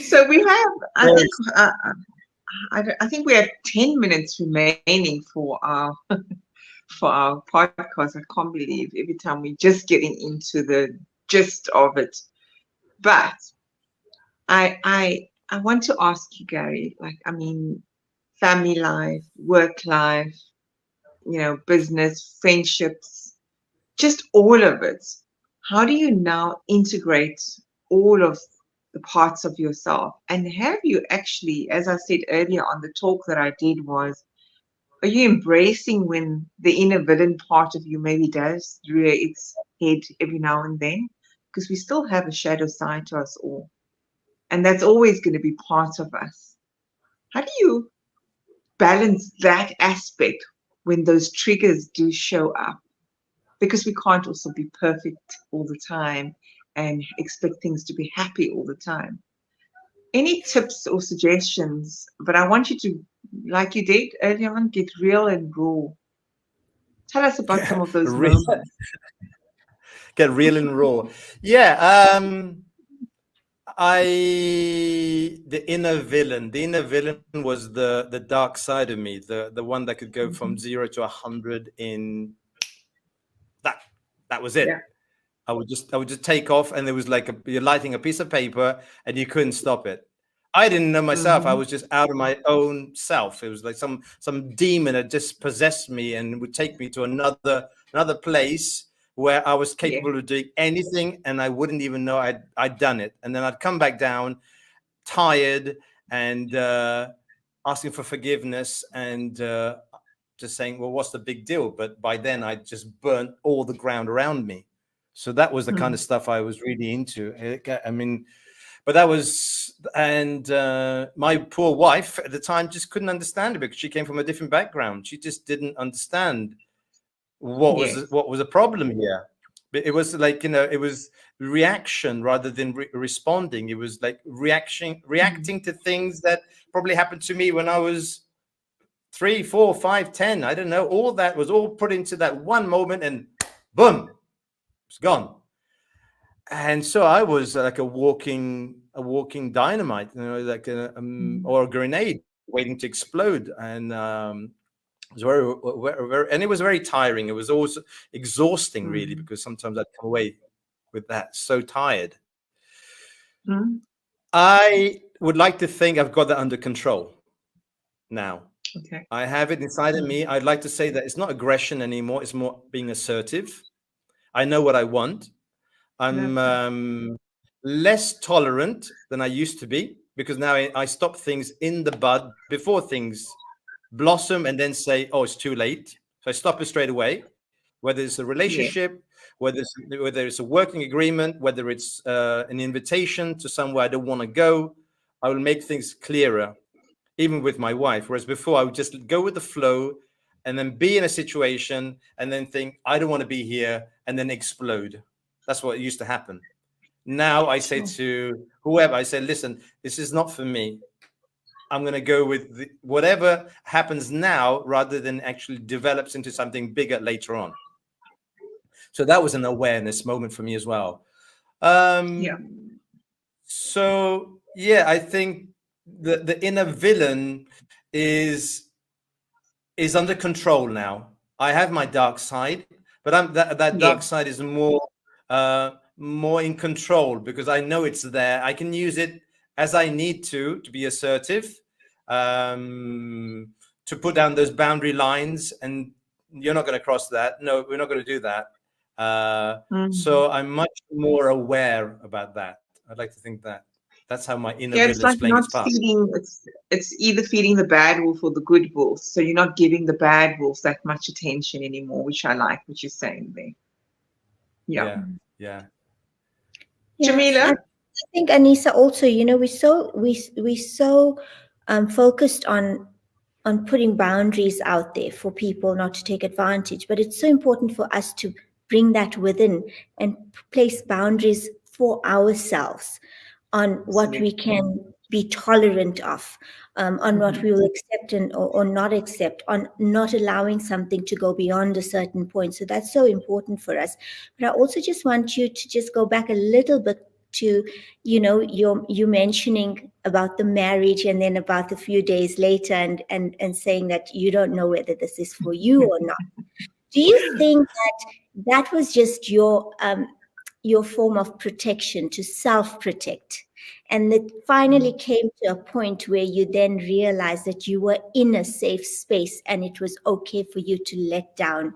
So we have, I think we have 10 minutes remaining for our podcast. I can't believe every time we're just getting into the gist of it. But I want to ask you, Gary, family life, work life, business, friendships, just all of it. How do you now integrate all of the parts of yourself? And have you actually, as I said earlier on the talk that I did, are you embracing when the inner villain part of you maybe does rear its head every now and then? Because we still have a shadow side to us all. And that's always going to be part of us. How do you balance that aspect when those triggers do show up? Because we can't also be perfect all the time and expect things to be happy all the time. Any tips or suggestions? But I want you to, like you did earlier on, get real and raw. Tell us about some of those moments. Get real and raw. Yeah. The inner villain was the dark side of me, the one that could go from 0 to 100 in that was it. Yeah. I would just take off, and there was like you're lighting a piece of paper and you couldn't stop it. I didn't know myself. I was just out of my own self. It was like some demon had just possessed me and would take me to another place where I was capable of doing anything, and I wouldn't even know I'd done it. And then I'd come back down tired and asking for forgiveness, and just saying, well, what's the big deal? But by then I just burnt all the ground around me. So that was the kind of stuff I was really into. I mean, but that was, and my poor wife at the time just couldn't understand it because she came from a different background. She just didn't understand what was a problem here. But it was like, you know, it was reaction rather than responding. It was like reacting to things that probably happened to me when I was 3, 4, 5, 10. I don't know. All that was all put into that one moment, and boom, it's gone. And so I was like a walking dynamite, you know, like or a grenade waiting to explode. And it was very, and it was very tiring. It was also exhausting, really, because sometimes I'd come away with that so tired. I would like to think I've got that under control now. Okay. I have it inside of me. I'd like to say that it's not aggression anymore. It's more being assertive. I know what I want. I'm less tolerant than I used to be, because now I stop things in the bud before things blossom and then say, oh, it's too late. So I stop it straight away, whether it's a relationship, whether it's a working agreement, whether it's an invitation to somewhere I don't want to go. I will make things clearer, even with my wife. Whereas before I would just go with the flow and then be in a situation and then think, I don't want to be here, and then explode. That's what used to happen. Now I say to whoever, I say, listen, this is not for me. I'm going to go with whatever happens now rather than actually develops into something bigger later on. So that was an awareness moment for me as well. So, yeah, I think the inner villain is under control now. I have my dark side, but that dark side is more in control, because I know it's there. I can use it as I need to be assertive, to put down those boundary lines, and you're not going to cross that. No, we're not going to do that. So I'm much more aware about that. I'd like to think that that's how my inner villain is playing its part. It's either feeding the bad wolf or the good wolf. So you're not giving the bad wolf that much attention anymore, which I like what you're saying there. Yeah. Jamila? I think, Anissa, also, you know, we so focused on putting boundaries out there for people not to take advantage, but it's so important for us to bring that within and place boundaries for ourselves on what we can be tolerant of, on what we will accept or not accept, on not allowing something to go beyond a certain point. So that's so important for us. But I also just want you to just go back a little bit to, you know, you mentioning about the marriage and then about a few days later and saying that you don't know whether this is for you or not. Do you think that was just your form of protection to self-protect? And it finally came to a point where you then realized that you were in a safe space and it was okay for you to let down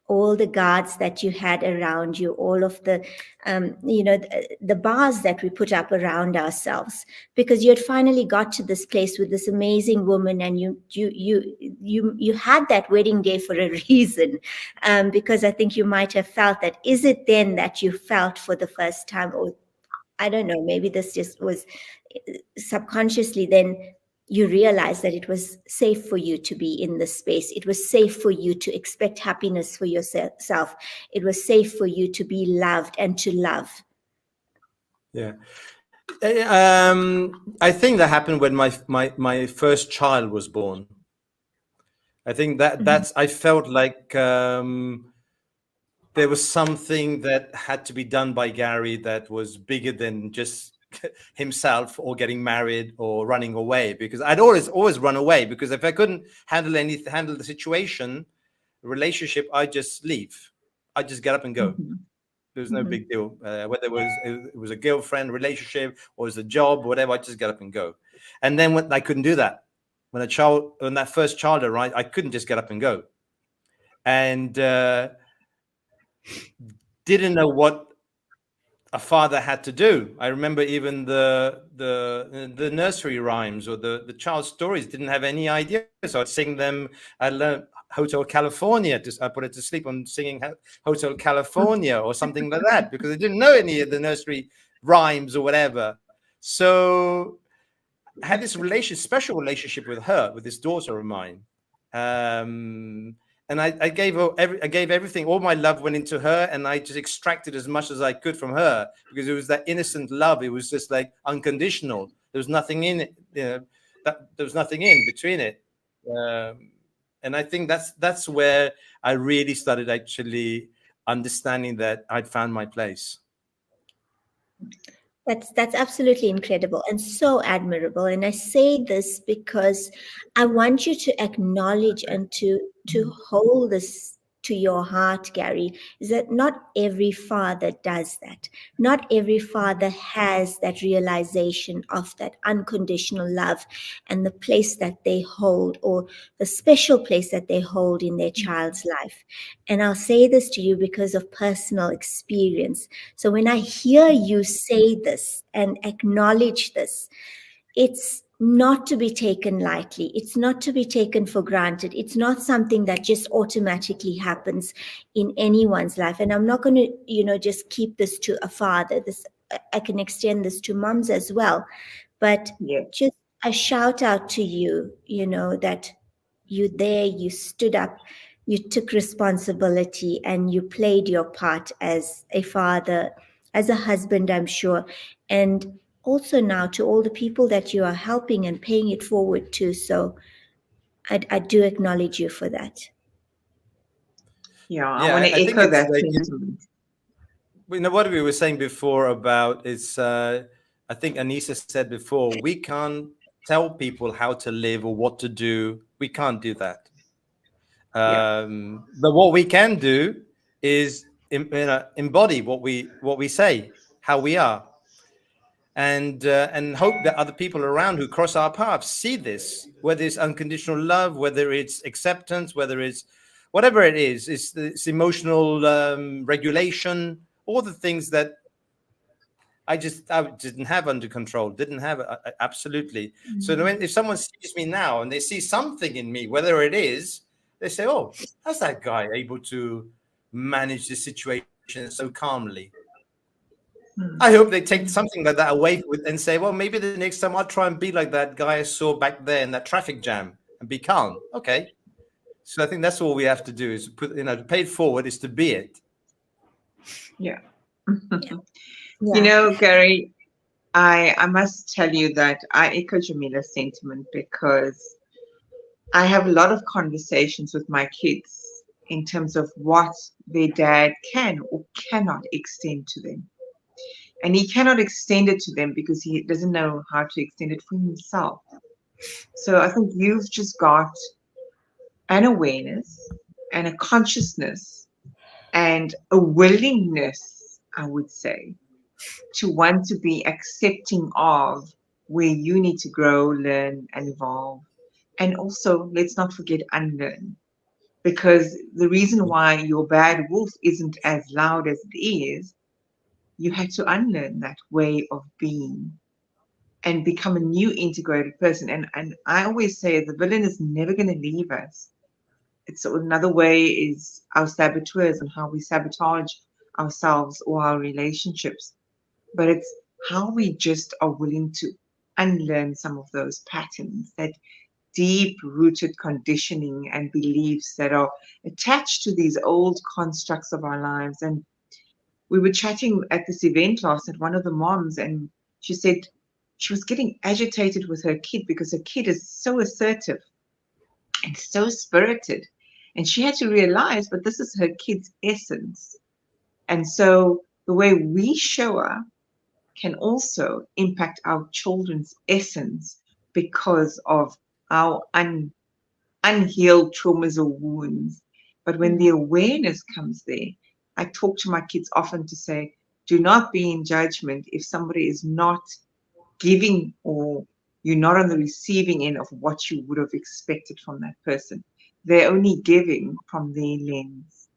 all the guards that you had around you, all of the, you know, the bars that we put up around ourselves, because you had finally got to this place with this amazing woman, and you had that wedding day for a reason, because I think you might have felt that. Is it then that you felt for the first time, or I don't know, maybe this just was subconsciously, then you realize that it was safe for you to be in this space. It was safe for you to expect happiness for yourself. It was safe for you to be loved and to love. Yeah. I think that happened when my first child was born. I think that's, I felt like there was something that had to be done by Gary that was bigger than just himself or getting married or running away, because I'd always run away, because if I couldn't handle the situation, the relationship, I'd just leave. I'd just get up and go. There's no big deal, whether it was a girlfriend relationship or it was a job, whatever. I just get up and go. And then when I couldn't do that, when that first child arrived, I couldn't just get up and go, and didn't know what a father had to do. I remember even the nursery rhymes or the child's stories, didn't have any idea. So I'd sing them. I learned Hotel California. I put her to sleep on singing Hotel California or something like that, because I didn't know any of the nursery rhymes or whatever. So I had this special relationship with her, with this daughter of mine. And I gave her everything. All my love went into her, and I just extracted as much as I could from her, because it was that innocent love. It was just like unconditional. There was nothing in it. There was nothing in between it. And I think that's where I really started actually understanding that I'd found my place. That's absolutely incredible and so admirable. And I say this because I want you to acknowledge and to hold this to your heart, Gary, is that not every father does that. Not every father has that realization of that unconditional love and the place that they hold, or the special place that they hold in their child's life. And I'll say this to you because of personal experience. So when I hear you say this and acknowledge this, it's not to be taken lightly. It's not to be taken for granted. It's not something that just automatically happens in anyone's life. And I'm not going to, just keep this to a father. I can extend this to moms as well. But just a shout out to you, that you stood up, you took responsibility, and you played your part as a father, as a husband, I'm sure. And also now to all the people that you are helping and paying it forward to. So I do acknowledge you for that. Yeah, I want to echo that sentiment. What we were saying before about is, I think Anissa said before, we can't tell people how to live or what to do. We can't do that. But what we can do is embody what we say, how we are. And hope that other people around who cross our paths see this, whether it's unconditional love, whether it's acceptance, whether it's whatever it is, it's emotional regulation, all the things that I didn't have under control, didn't have absolutely. Mm-hmm. So if someone sees me now and they see something in me, whether it is, they say, "Oh, how's that guy able to manage this situation so calmly?" I hope they take something like that away and say, well, maybe the next time I'll try and be like that guy I saw back there in that traffic jam and be calm. Okay. So I think that's all we have to do is to pay it forward is to be it. Yeah. Gary, I must tell you that I echo Jamila's sentiment, because I have a lot of conversations with my kids in terms of what their dad can or cannot extend to them. And he cannot extend it to them because he doesn't know how to extend it for himself. So I think you've just got an awareness and a consciousness and a willingness, I would say, to want to be accepting of where you need to grow, learn, and evolve. And also, let's not forget unlearn. Because the reason why your bad wolf isn't as loud as it is, you had to unlearn that way of being and become a new integrated person. And I always say the villain is never going to leave us. It's another way is our saboteurs and how we sabotage ourselves or our relationships. But it's how we just are willing to unlearn some of those patterns, that deep-rooted conditioning and beliefs that are attached to these old constructs of our lives. And we were chatting at this event last night, one of the moms, and she said she was getting agitated with her kid because her kid is so assertive and so spirited. And she had to realize, but this is her kid's essence. And so the way we show up can also impact our children's essence because of our unhealed traumas or wounds. But when the awareness comes there, I talk to my kids often to say, do not be in judgment if somebody is not giving or you're not on the receiving end of what you would have expected from that person. They're only giving from their lens.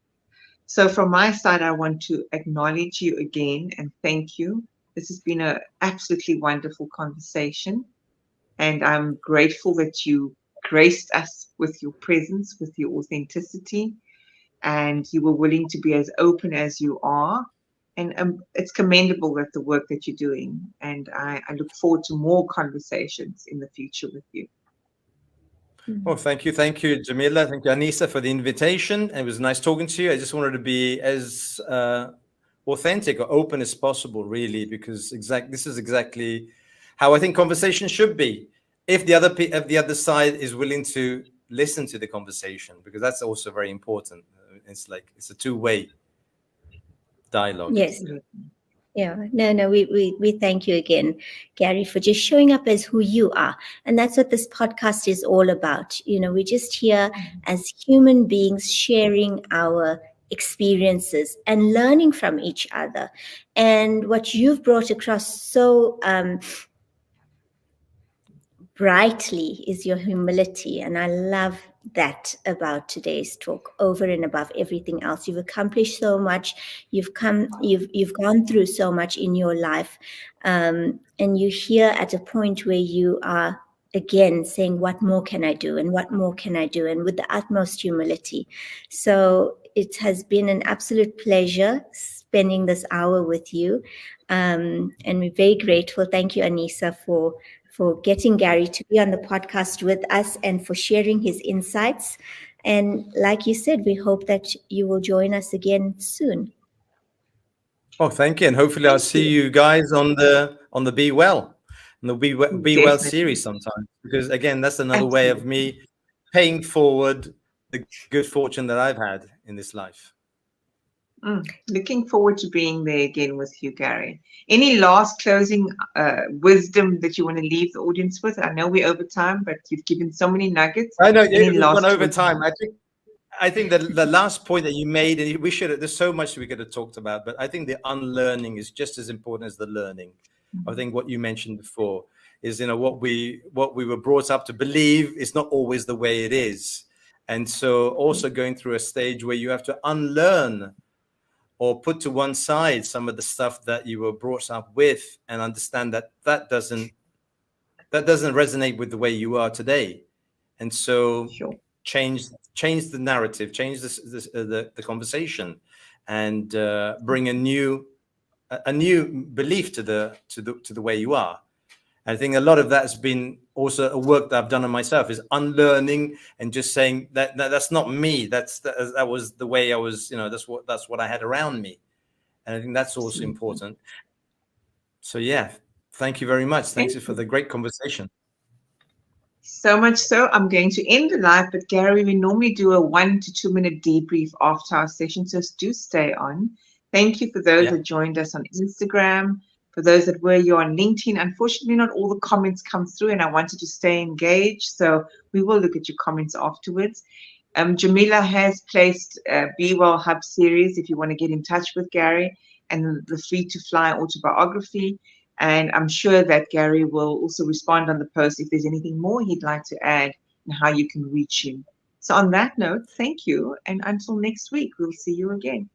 So from my side, I want to acknowledge you again and thank you. This has been an absolutely wonderful conversation. And I'm grateful that you graced us with your presence, with your authenticity, and you were willing to be as open as you are. And it's commendable that the work that you're doing. And I look forward to more conversations in the future with you. Well, thank you, Jamila. Thank you, Anissa, for the invitation. It was nice talking to you. I just wanted to be as authentic or open as possible, really, because this is exactly how I think conversation should be. If the other side is willing to listen to the conversation, because that's also very important. It's a two-way dialogue. Yes. Yeah, no, we thank you again, Gary, for just showing up as who you are. And that's what this podcast is all about. We're just here as human beings sharing our experiences and learning from each other. And what you've brought across so brightly is your humility. And I love that about today's talk over and above everything else. You've accomplished so much. You've gone through so much in your life. And you're here at a point where you are again saying, what more can I do? And what more can I do? And with the utmost humility. So it has been an absolute pleasure spending this hour with you. And we're very grateful. Thank you, Anissa, for getting Gary to be on the podcast with us and for sharing his insights. And like you said, we hope that you will join us again soon. Oh, thank you. And hopefully I'll see you guys on the Be Well, and the Be Well series sometime. Because again, that's another way of me paying forward the good fortune that I've had in this life. Looking forward to being there again with you, Gary. Any last closing wisdom that you want to leave the audience with? I know we're over time, but you've given so many nuggets. I know we've gone over time. I think that the last point that you made, and there's so much we could have talked about, but I think the unlearning is just as important as the learning. I think what you mentioned before is, what we were brought up to believe is not always the way it is. And so also going through a stage where you have to unlearn or put to one side some of the stuff that you were brought up with, and understand that doesn't resonate with the way you are today. And so change the narrative, change the conversation, and bring a new belief to the way you are. I think a lot of that has been also a work that I've done on myself, is unlearning and just saying that's not me. That was the way I was, that's what I had around me. And I think that's also important. So yeah, thank you very much. Thanks for the great conversation. So much so, I'm going to end the live, but Gary, we normally do a 1 to 2 minute debrief after our session, so do stay on. Thank you for those that joined us on Instagram. For those that were here on LinkedIn, unfortunately, not all the comments come through, and I wanted to stay engaged, so we will look at your comments afterwards. Jamila has placed Be Well Hub series if you want to get in touch with Gary, and the Free to Fly autobiography. And I'm sure that Gary will also respond on the post if there's anything more he'd like to add and how you can reach him. So on that note, thank you, and until next week, we'll see you again.